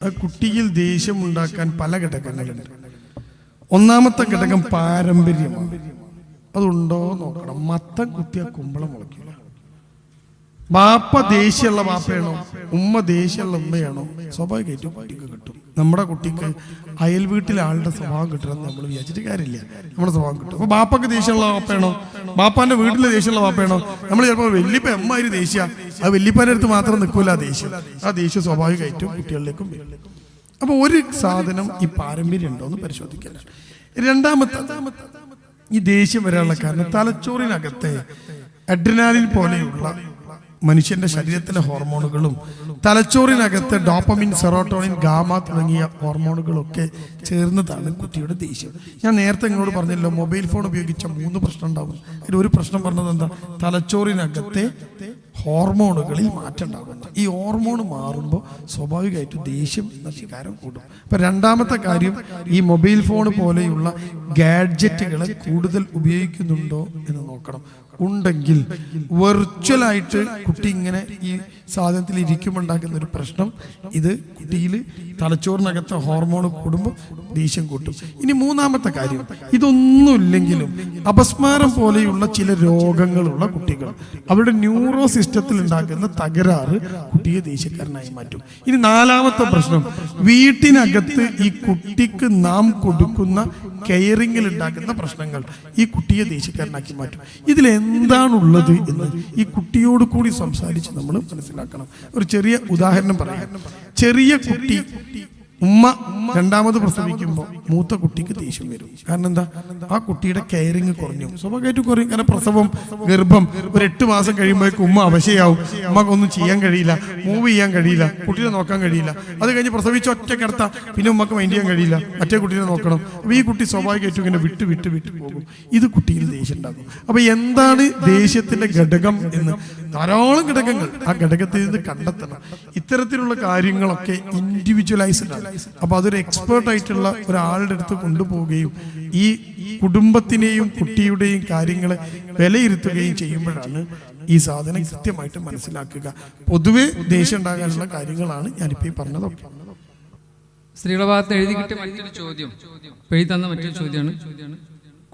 ആ കുട്ടിയിൽ ദേഷ്യം ഉണ്ടാക്കാൻ പല ഘടകങ്ങളുണ്ട്. ഒന്നാമത്തെ ഘടകം പാരമ്പര്യമാണ്. അതുണ്ടോ നോക്കണം. മത്തം കുത്തിയ കുമ്പളം മുളയ്ക്കില്ല. ബാപ്പ ദേഷ്യമുള്ള ബാപ്പയാണോ, ഉമ്മ ദേഷ്യമുള്ള ഉമ്മയാണോ, സ്വാഭാവികമായിട്ടും കുട്ടിക്ക് കിട്ടും. നമ്മുടെ കുട്ടിക്ക് അയൽ വീട്ടിലെ ആളുടെ സ്വഭാവം കിട്ടണമെന്ന് നമ്മൾ വിചാരിച്ചിട്ട് കാര്യമില്ല. നമ്മുടെ സ്വഭാവം കിട്ടും. അപ്പൊ ബാപ്പക്ക് ദേഷ്യമുള്ള ബാപ്പയാണോ, ബാപ്പാന്റെ വീട്ടിലെ ദേഷ്യമുള്ള ബാപ്പയാണോ, നമ്മൾ ചിലപ്പോൾ വല്യപ്പ എമ്മാതിരി ദേഷ്യ, അത് വല്യപ്പാന്റെ അടുത്ത് മാത്രം നിൽക്കൂല ദേഷ്യം. ആ ദേഷ്യം സ്വാഭാവികമായിട്ടും കുട്ടികളിലേക്കും വരും. അപ്പൊ ഒരു സാധനം ഈ പാരമ്പര്യം ഉണ്ടോ എന്ന് പരിശോധിക്കല. രണ്ടാമത്തെ, ഈ ദേഷ്യം വരാനുള്ള കാരണം തലച്ചോറിനകത്തെ അഡ്രിനാലിൻ പോലെയുള്ള മനുഷ്യന്റെ ശരീരത്തിലെ ഹോർമോണുകളും തലച്ചോറിനകത്ത് ഡോപ്പമിൻ, സെറോട്ടോണിൻ, ഗാമ തുടങ്ങിയ ഹോർമോണുകളൊക്കെ ചേർന്നതാണ് കുട്ടിയുടെ ദേഷ്യം. ഞാൻ നേരത്തെ നിങ്ങളോട് പറഞ്ഞല്ലോ, മൊബൈൽ ഫോൺ ഉപയോഗിച്ച 3 പ്രശ്നം ഉണ്ടാകും. അതിൽ ഒരു പ്രശ്നം പറഞ്ഞത് എന്താ, തലച്ചോറിനകത്തെ ഹോർമോണുകളിൽ മാറ്റം ഉണ്ടാകുന്നു. ഈ ഹോർമോൺ മാറുമ്പോൾ സ്വാഭാവികമായിട്ടും ദേഷ്യം എന്ന വികാരം കൂടും. അപ്പൊ രണ്ടാമത്തെ കാര്യം, ഈ മൊബൈൽ ഫോൺ പോലെയുള്ള ഗാഡ്ജറ്റുകളെ കൂടുതൽ ഉപയോഗിക്കുന്നുണ്ടോ എന്ന് നോക്കണം. ഉണ്ടെങ്കിൽ വെർച്വലായിട്ട് കുട്ടി ഇങ്ങനെ ഈ സാധനത്തിൽ ഇരിക്കുമ്പോൾ ഉണ്ടാക്കുന്ന ഒരു പ്രശ്നം, ഇത് കുട്ടിയിൽ തലച്ചോറിനകത്തെ ഹോർമോൺ കൂടുമ്പോൾ ദേഷ്യം കൂട്ടും. ഇനി മൂന്നാമത്തെ കാര്യം, ഇതൊന്നുമില്ലെങ്കിലും അപസ്മാരം പോലെയുള്ള ചില രോഗങ്ങളുള്ള കുട്ടികൾ, അവരുടെ ന്യൂറോ സിസ്റ്റത്തിൽ ഉണ്ടാക്കുന്ന തകരാറ് കുട്ടിയെ ദേഷ്യക്കാരനായി മാറ്റും. ഇനി നാലാമത്തെ പ്രശ്നം, വീട്ടിനകത്ത് ഈ കുട്ടിക്ക് നാം കൊടുക്കുന്ന കെയറിങ്ങിൽ ഉണ്ടാക്കുന്ന പ്രശ്നങ്ങൾ ഈ കുട്ടിയെ ദേഷ്യക്കാരനാക്കി മാറ്റും. ഇതിലെന്താണുള്ളത് എന്ന് ഈ കുട്ടിയോട് കൂടി സംസാരിച്ച് നമ്മൾ മനസ്സിലാക്കണം. ഒരു ചെറിയ ഉദാഹരണം പറയാം. ചെറിയ കുട്ടി, ഉമ്മ രണ്ടാമത് പ്രസവിക്കുമ്പോൾ മൂത്ത കുട്ടിക്ക് ദേഷ്യം വരും. കാരണം എന്താ, ആ കുട്ടിയുടെ കെയറിങ് കുറഞ്ഞു. സ്വാഭാവികമായിട്ടും കുറയും. കാരണം പ്രസവം, ഗർഭം ഒരു 8 മാസം കഴിയുമ്പോഴേക്കും ഉമ്മ അവശയാവും. ഉമ്മക്കൊന്നും ചെയ്യാൻ കഴിയില്ല, മൂവ് ചെയ്യാൻ കഴിയില്ല, കുട്ടീനെ നോക്കാൻ കഴിയില്ല. അത് കഴിഞ്ഞ് പ്രസവിച്ച ഒറ്റ കിടത്ത പിന്നെ ഉമ്മക്ക് മൈൻഡ് ചെയ്യാൻ കഴിയില്ല, മറ്റേ കുട്ടീനെ നോക്കണം. അപ്പൊ ഈ കുട്ടി സ്വാഭാവികമായിട്ടും ഇങ്ങനെ വിട്ട് വിട്ട് വിട്ട് പോകും. ഇത് കുട്ടിയിൽ ദേഷ്യം ഉണ്ടാകും. അപ്പൊ എന്താണ് ദേഷ്യത്തിന്റെ ഘടകം എന്ന് ധാരാളം ഘടകങ്ങൾ, ആ ഘടകത്തിൽ നിന്ന് കണ്ടെത്തണം. ഇത്തരത്തിലുള്ള കാര്യങ്ങളൊക്കെ ഇൻഡിവിജ്വലൈസ്ഡ് ആണ്. അപ്പൊ അതൊരു എക്സ്പേർട്ട് ആയിട്ടുള്ള ഒരാളുടെ അടുത്ത് കൊണ്ടുപോവുകയും ഈ കുടുംബത്തിനെയും കുട്ടിയുടെയും കാര്യങ്ങളെ വിലയിരുത്തുകയും ചെയ്യുമ്പോഴാണ് ഈ സാധനം കൃത്യമായിട്ട് മനസ്സിലാക്കുക. പൊതുവെ ദേഷ്യം ഉണ്ടാകാനുള്ള കാര്യങ്ങളാണ് ഞാനിപ്പോ ഈ പറഞ്ഞതൊക്കെ. സ്ത്രീകളുടെ ഭാഗത്ത് എഴുതി കിട്ടിയ മറ്റൊരു ചോദ്യം, എഴുതി തന്ന മറ്റൊരു ചോദ്യമാണ്,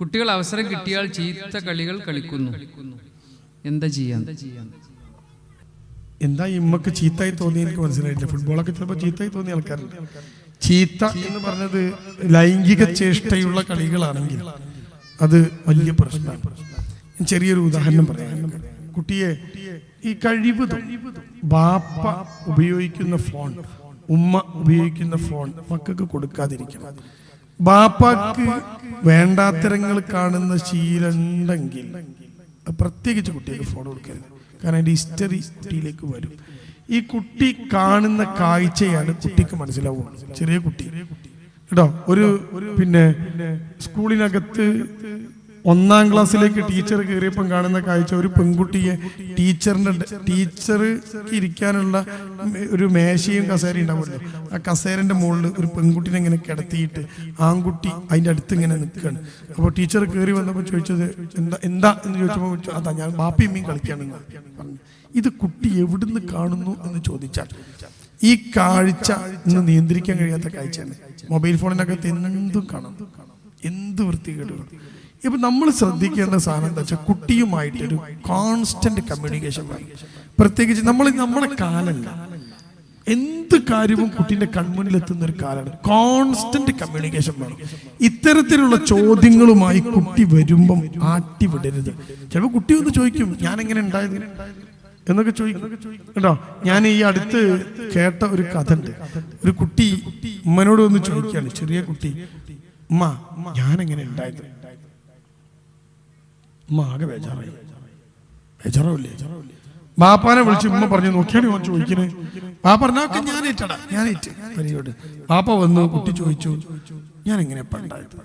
കുട്ടികൾ അവസരം കിട്ടിയാൽ ചീത്ത കളികൾ കളിക്കുന്നു, എന്താ ചെയ്യാൻ? എന്താ ഇമ്മക്ക് ചീത്തായി തോന്നി എനിക്ക് മനസ്സിലായിട്ടില്ല. ഫുട്ബോളൊക്കെ ചിലപ്പോൾ ചീത്തായി തോന്നിയ ആൾക്കാരുണ്ട്. ചീത്ത എന്ന് പറഞ്ഞത് ലൈംഗിക ചേഷ്ടയുള്ള കളികളാണെങ്കിൽ അത് വലിയ പ്രശ്നമാണ്. ചെറിയൊരു ഉദാഹരണം പറയാം. കുട്ടിയെ ഈ കഴിവതും ബാപ്പ ഉപയോഗിക്കുന്ന ഫോൺ, ഉമ്മ ഉപയോഗിക്കുന്ന ഫോൺ മക്കൾക്ക് കൊടുക്കാതിരിക്കണം. ബാപ്പാക്ക് വേണ്ടാത്തരങ്ങൾ കാണുന്ന ശീലമുണ്ടെങ്കിൽ പ്രത്യേകിച്ച് കുട്ടികൾക്ക് ഫോൺ കൊടുക്കരുത്. കാരണം അതിന്റെ ഹിസ്റ്ററി കുട്ടിയിലേക്ക് വരും. ഈ കുട്ടി കാണുന്ന കാഴ്ചയാണ് കുട്ടിക്ക് മനസ്സിലാവുന്നത്. ചെറിയ കുട്ടി കേട്ടോ, ഒരു പിന്നെ സ്കൂളിനകത്ത് 1ാം ക്ലാസ്സിലേക്ക് ടീച്ചർ കയറിയപ്പം കാണുന്ന കാഴ്ച, ഒരു പെൺകുട്ടിയെ ടീച്ചർക്ക് ഇരിക്കാനുള്ള ഒരു മേശയും കസേരയും ഉണ്ടാവുമല്ലോ, ആ കസേരന്റെ മുകളിൽ ഒരു പെൺകുട്ടിനെ ഇങ്ങനെ കിടത്തിയിട്ട് ആൺകുട്ടി അതിന്റെ അടുത്ത് ഇങ്ങനെ നിൽക്കുകയാണ്. അപ്പോൾ ടീച്ചർ കയറി വന്നപ്പോൾ ചോദിച്ചത് എന്താ എന്ന് ചോദിച്ചപ്പോൾ അതാ ഞാൻ ബാപ്പയും മീൻ കളിക്കുകയാണെന്ന് പറഞ്ഞു. ഇത് കുട്ടി എവിടുന്ന് കാണുന്നു എന്ന് ചോദിച്ചാൽ ഈ കാഴ്ച ഇന്ന് നിയന്ത്രിക്കാൻ കഴിയാത്ത കാഴ്ചയാണ്. മൊബൈൽ ഫോണിനകത്ത് എന്തും കാണാം, എന്ത് വൃത്തികേടുകളും. ഇപ്പൊ നമ്മൾ ശ്രദ്ധിക്കേണ്ട സാധനം എന്താ വെച്ചാൽ, കുട്ടിയുമായിട്ടൊരു കോൺസ്റ്റന്റ് കമ്മ്യൂണിക്കേഷൻ വേണം. പ്രത്യേകിച്ച് നമ്മുടെ കാലല്ല, എന്ത് കാര്യവും കുട്ടീന്റെ കൺമുന്നിൽ എത്തുന്ന ഒരു കാലമാണ്. കോൺസ്റ്റന്റ് കമ്മ്യൂണിക്കേഷൻ വേണം. ഇത്തരത്തിലുള്ള ചോദ്യങ്ങളുമായി കുട്ടി വരുമ്പം ആട്ടി വിടരുത്. ചിലപ്പോൾ കുട്ടി ഒന്ന് ചോദിക്കും, ഞാൻ എങ്ങനെ ഉണ്ടായത് എന്നൊക്കെ ചോദിക്കും കേട്ടോ. ഞാൻ ഈ അടുത്ത് കേട്ട ഒരു കഥ ഉണ്ട്. ഒരു കുട്ടി ഉമ്മനോട് ഒന്ന് ചോദിക്കുകയാണ്, ചെറിയ കുട്ടി, ഉമ്മ ഞാൻ എങ്ങനെ ഉണ്ടായത്? ഉമ്മ ആകെ ബേജാറാവില്ലേ? ബാപ്പാനെ വിളിച്ച് ഉമ്മ പറഞ്ഞു, നോക്കിയാണ് ഞാൻ ചോദിക്കുന്നത്. ബാപ്പ പറഞ്ഞൊക്കെ ഞാൻ ഏറ്റു പരിയോട്. ബാപ്പ വന്നു, കുട്ടി ചോദിച്ചു, ഞാൻ എങ്ങനെ ഉണ്ടായത്?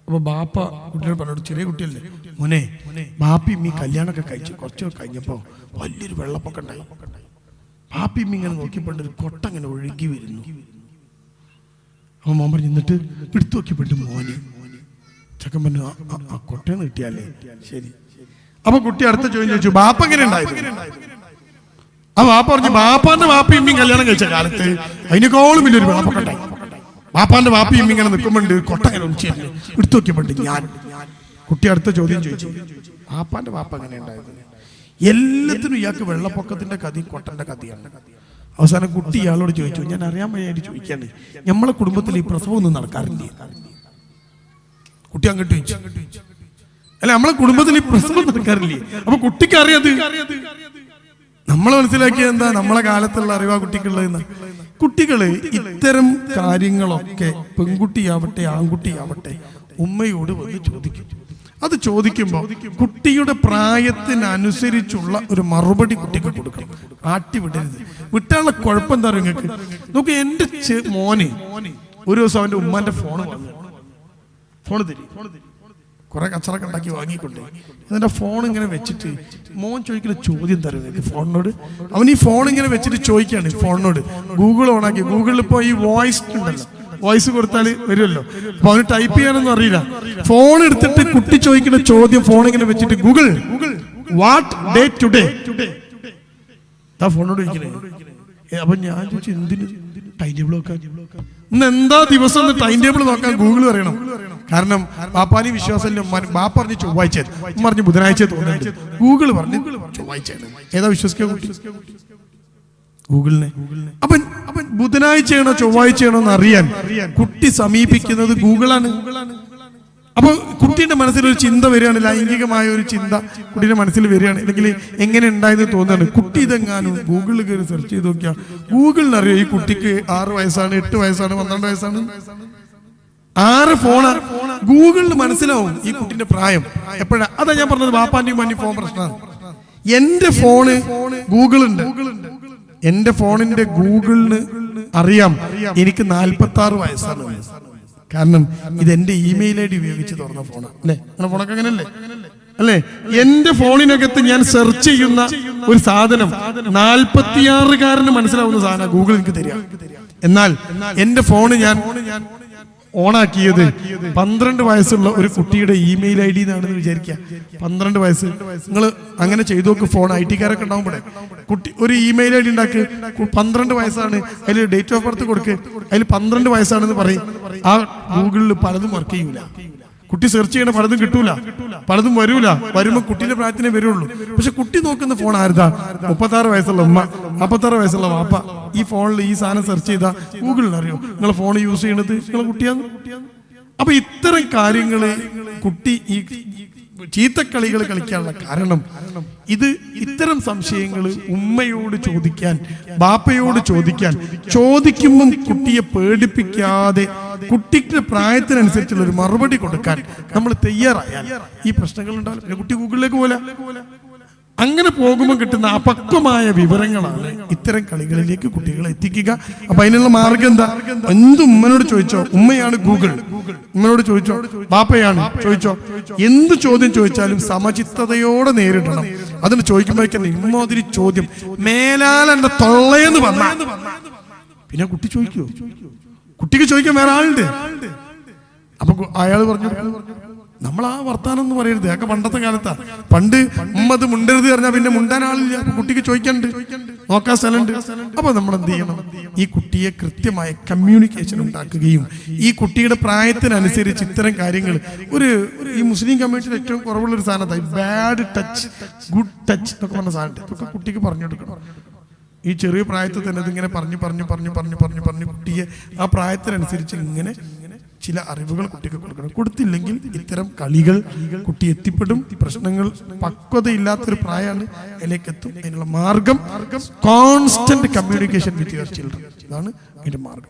അപ്പൊ ബാപ്പ കുട്ടിയോട് പറഞ്ഞു, ചെറിയ കുട്ടിയല്ലേ മോനെ, ബാപ്പിയും ഈ കല്യാണമൊക്കെ കഴിച്ചു കുറച്ചൊക്കെ കഴിഞ്ഞപ്പോ വലിയൊരു വെള്ളപ്പൊക്കം ഉണ്ടായി. ബാപ്പിയും ഇങ്ങനെ നോക്കിയപ്പോണ്ട് ഒരു കൊട്ട ഇങ്ങനെ ഒഴുകി വരുന്നു. അപ്പൊ മോൻ പറഞ്ഞു, എന്നിട്ട് എടുത്തു നോക്കിയപ്പോണ്ട് മോനെ. ചക്കൻ പറഞ്ഞു, ആ കൊട്ടയെന്ന് കിട്ടിയാലേ ശരി. അപ്പൊ കുട്ടി അടുത്ത ചോദ്യം ചോദിച്ചു, ബാപ്പ എങ്ങനെ ഉണ്ടായത്? ആ വാപ്പ പറഞ്ഞു ബാപ്പാന്റെ വാപ്പയും ഇമ്മയും കല്യാണം കഴിച്ച കാലത്ത് അതിനേക്കാളും വലിയൊരു വാപ്പക്കട്ടെ. ബാപ്പാന്റെ വാപ്പയും ഇമ്മ ഇങ്ങനെ നിൽക്കുമ്പോണ്ട് കൊട്ടങ്ങനെ ഒളിച്ചിരുന്നു എടുത്തു നോക്കിയപ്പോണ്ട് ഞാൻ. കുട്ടി അടുത്ത ചോദ്യം ചോദിച്ചു, ബാപ്പാന്റെ വാപ്പ എങ്ങനെ ഉണ്ടായത്? എല്ലാത്തിനും ഇയാൾക്ക് വെള്ളപ്പൊക്കത്തിന്റെ കഥയും കൊട്ടന്റെ കഥയാണ്. അവസാനം കുട്ടി ഇയാളോട് ചോദിച്ചു, ഞാൻ അറിയാൻ വയ്യായിട്ട് ചോദിക്കാണ്, നമ്മളെ കുടുംബത്തിൽ ഈ പ്രസവം ഒന്നും നടക്കാറില്ലേ? കുട്ടി അങ്ങോട്ട് ചോദിച്ചു, അല്ല നമ്മളെ കുടുംബത്തിൽ ഈ പ്രസവം നടക്കാറില്ലേ? അപ്പൊ കുട്ടിക്ക് അറിയാത്. നമ്മൾ മനസ്സിലാക്കിയത് എന്താ? നമ്മളെ കാലത്തുള്ള അറിവാ കുട്ടിക്കുള്ളതെന്ന്. കുട്ടികള് ഇത്തരം കാര്യങ്ങളൊക്കെ പെൺകുട്ടിയാവട്ടെ ആൺകുട്ടിയാവട്ടെ ഉമ്മയോട് വന്ന് ചോദിക്കും. അത് ചോദിക്കുമ്പോൾ കുട്ടിയുടെ പ്രായത്തിനനുസരിച്ചുള്ള ഒരു മറുപടി കുട്ടിക്ക് കൊടുക്കണം. ആട്ടിവിടരുത്. വിട്ടാനുള്ള കുഴപ്പം എന്താ പറയുക നിങ്ങൾക്ക്? നോക്ക്, എന്റെ മോന് ഒരു ദിവസം അവന്റെ ഉമ്മാന്റെ ഫോണ് വന്നു. ഫോണ് തരി, കുറെ കച്ചറൊക്കെ ഉണ്ടാക്കി വാങ്ങിക്കൊണ്ട് എന്നിട്ട് ഫോൺ ഇങ്ങനെ വെച്ചിട്ട് മോൻ ചോദിക്കുന്ന ചോദ്യം തരും എനിക്ക് ഫോണിനോട്. അവൻ ഈ ഫോൺ ഇങ്ങനെ വെച്ചിട്ട് ചോദിക്കാണ് ഫോണിനോട്. ഗൂഗിൾ ഓണാക്കി. ഗൂഗിളിൽ ഇപ്പോൾ ഈ വോയിസ് ഉണ്ടല്ലോ, വോയിസ് കൊടുത്താൽ വരുമല്ലോ. അപ്പൊ അവന് ടൈപ്പ് ചെയ്യാനൊന്നും അറിയില്ല. ഫോൺ എടുത്തിട്ട് കുട്ടി ചോദിക്കുന്ന ചോദ്യം ഫോൺ ഇങ്ങനെ വെച്ചിട്ട് ഗൂഗിൾ വാട്ട് ഡേ ടുഡേ ആ ഫോണോട് ചോദിക്കണേ. അപ്പൊ ഞാൻ ചോദിച്ചു എന്തിന് ടൈം ടേബിൾ നോക്കാൻ? ഇന്ന് എന്താ ദിവസം ടൈം ടേബിൾ നോക്കാൻ ഗൂഗിൾ പറയണം. കാരണം ബാപ്പാനി വിശ്വാസമല്ല. ബാപ്പ പറഞ്ഞു ചൊവ്വാഴ്ച, പറഞ്ഞു ബുധനാഴ്ച തോന്നുന്നുണ്ട്. ഗൂഗിൾ പറഞ്ഞു ചൊവ്വാഴ്ച. ഏതാ വിശ്വസിക്കുക കുട്ടി? ഗൂഗിളിനെ. അവൻ ബുധനാഴ്ചയാണോ ചൊവ്വാഴ്ചയാണോ എന്ന് അറിയാൻ കുട്ടി സമീപിക്കുന്നത് ഗൂഗിളാണ്. അപ്പൊ കുട്ടിയുടെ മനസ്സിലൊരു ചിന്ത വരികയാണ്, ലൈംഗികമായ ഒരു ചിന്ത കുട്ടിയുടെ മനസ്സിൽ വരികയാണ്, അല്ലെങ്കിൽ എങ്ങനെ ഉണ്ടായെന്ന് തോന്നുകയാണ്. കുട്ടി ഇതെങ്ങാനും ഗൂഗിളിൽ കയറി സെർച്ച് ചെയ്ത് നോക്കിയാൽ ഗൂഗിളിന് അറിയോ ഈ കുട്ടിക്ക് 6 വയസ്സാണ്, 8 വയസ്സാണ്, 12 വയസ്സാണ്, 6 ഫോണ്. ഗൂഗിളിന് മനസ്സിലാവും ഈ കുട്ടിന്റെ പ്രായം എപ്പോഴാ. അതാ ഞാൻ പറഞ്ഞത് ബാപ്പാന്റെയും ഉമ്മാന്റെയും ഫോൺ പ്രശ്നമാണ്. എന്റെ ഫോണ് ഗൂഗിൾ ഉണ്ട്. എന്റെ ഫോണിന്റെ ഗൂഗിളിന് അറിയാം എനിക്ക് 46 വയസ്സാണ്. കാരണം ഇത് എന്റെ ഇമെയിൽ ID ഉപയോഗിച്ച് തുറന്ന ഫോണാണ്. അല്ലേ? അങ്ങനെ ഫോണൊക്കെ അങ്ങനെയല്ലേ? അല്ലേ? എന്റെ ഫോണിനകത്ത് ഞാൻ സെർച്ച് ചെയ്യുന്ന ഒരു സാധനം 46-കാരന് മനസ്സിലാവുന്ന സാധനം ഗൂഗിൾ എനിക്ക് തരിക. എന്നാൽ എന്റെ ഫോണ് ഞാൻ ഓണാക്കിയത് 12 വയസ്സുള്ള ഒരു കുട്ടിയുടെ ഇമെയിൽ ID എന്നാണെന്ന് വിചാരിക്കുക. 12 വയസ്സ്. നിങ്ങൾ അങ്ങനെ ചെയ്തു നോക്ക്. ഫോൺ IT-കാരൊക്കെ ഉണ്ടാവുമ്പോഴേ കുട്ടി ഒരു ഇമെയിൽ ID ഉണ്ടാക്ക്, 12 വയസ്സാണ്, അതിൽ ഡേറ്റ് ഓഫ് ബർത്ത് കൊടുക്ക്, അതിൽ 12 വയസ്സാണെന്ന് പറയും. ആ ഗൂഗിളിൽ പലതും വർക്ക് ചെയ്യൂല. കുട്ടി സെർച്ച് ചെയ്യണ പലതും കിട്ടൂല, പലതും വരൂല. വരുമ്പോ കുട്ടിയുടെ പ്രായത്തിനെ വരുള്ളൂ. പക്ഷെ കുട്ടി നോക്കുന്ന ഫോൺ ആരുതാ? 36 വയസ്സുള്ള ഉമ്മ, 46 വയസ്സുള്ള വാപ്പ. ഈ ഫോണിൽ ഈ സാധനം സെർച്ച് ചെയ്താൽ ഗൂഗിളിൽ അറിയോ നിങ്ങളെ ഫോൺ യൂസ് ചെയ്യണത് നിങ്ങളെ കുട്ടിയാന്ന്. അപ്പൊ ഇത്തരം കാര്യങ്ങള് കുട്ടി ഈ ചീത്തക്കളികൾ കളിക്കാനുള്ള കാരണം ഇത്. ഇത്തരം സംശയങ്ങൾ ഉമ്മയോട് ചോദിക്കാൻ, ബാപ്പയോട് ചോദിക്കാൻ, ചോദിക്കുമ്പം കുട്ടിയെ പേടിപ്പിക്കാതെ കുട്ടിയുടെ പ്രായത്തിനനുസരിച്ചുള്ള ഒരു മറുപടി കൊടുക്കാൻ നമ്മൾ തയ്യാറായാൽ ഈ പ്രശ്നങ്ങൾ ഉണ്ടാവില്ല. പിന്നെ കുട്ടി ഗൂഗിളിലേക്ക് പോലെ അങ്ങനെ പോകുമ്പോൾ കിട്ടുന്ന അപക്വമായ വിവരങ്ങളാണ് ഇത്തരം കളികളിലേക്ക് കുട്ടികളെ എത്തിക്കുക. അപ്പൊ അതിനുള്ള മാർഗം എന്താ? എന്ത് ഉമ്മനോട് ചോദിച്ചോ, ഉമ്മയാണ് ഗൂഗിൾ. ഉമ്മനോട് ചോദിച്ചോ, ബാപ്പയാണ് ചോദിച്ചോ, എന്ത് ചോദ്യം ചോദിച്ചാലും സമചിത്തതയോടെ നേരിടണം. അതിന് ചോദിക്കുമ്പോഴേക്കും ഇമ്മാതിരി ചോദ്യം മേലാൽ എന്റെ തൊള്ളയെന്ന് വന്നാൽ പിന്നെ കുട്ടി ചോദിക്കോ? കുട്ടിക്ക് ചോദിക്കാൻ വേറെ ആളുണ്ട്. അപ്പൊ അയാൾ പറഞ്ഞു നമ്മൾ ആ വർത്താനം എന്ന് പറയരുത്. അതൊക്കെ പണ്ടത്തെ കാലത്താ. പണ്ട് ഉമ്മത് മുണ്ടരുത് പറഞ്ഞാൽ പിന്നെ മുണ്ടാൻ ആളില്ല. അപ്പൊ കുട്ടിക്ക് ചോദിക്കണ്ട്, നോക്കാൻ സ്ഥലമുണ്ട്. അപ്പൊ നമ്മൾ എന്ത് ചെയ്യണം? ഈ കുട്ടിയെ കൃത്യമായ കമ്മ്യൂണിക്കേഷൻ ഉണ്ടാക്കുകയും ഈ കുട്ടിയുടെ പ്രായത്തിനനുസരിച്ച് ഇത്തരം കാര്യങ്ങൾ ഈ മുസ്ലിം കമ്മ്യൂണിറ്റിയിൽ ഏറ്റവും കുറവുള്ള ഒരു സാധനത്തായി ബാഡ് ടച്ച്, ഗുഡ് ടച്ച് എന്നൊക്കെ പറഞ്ഞ സാധനം ഇതൊക്കെ കുട്ടിക്ക് പറഞ്ഞു കൊടുക്കണം. ഈ ചെറിയ പ്രായത്തിൽ തന്നെ ഇതിങ്ങനെ പറഞ്ഞു കുട്ടിയെ ആ പ്രായത്തിനനുസരിച്ച് ഇങ്ങനെ ചില അറിവുകൾ കുട്ടിക്ക് കൊടുക്കണം. കൊടുത്തില്ലെങ്കിൽ ഇത്തരം കളികൾ കുട്ടി എത്തിപ്പെടും. പ്രശ്നങ്ങൾ പക്വതയില്ലാത്തൊരു പ്രായമാണ്, അതിലേക്ക് എത്തും. അതിനുള്ള മാർഗം constant communication with your children. ഇതാണ് അതിന്റെ മാർഗം.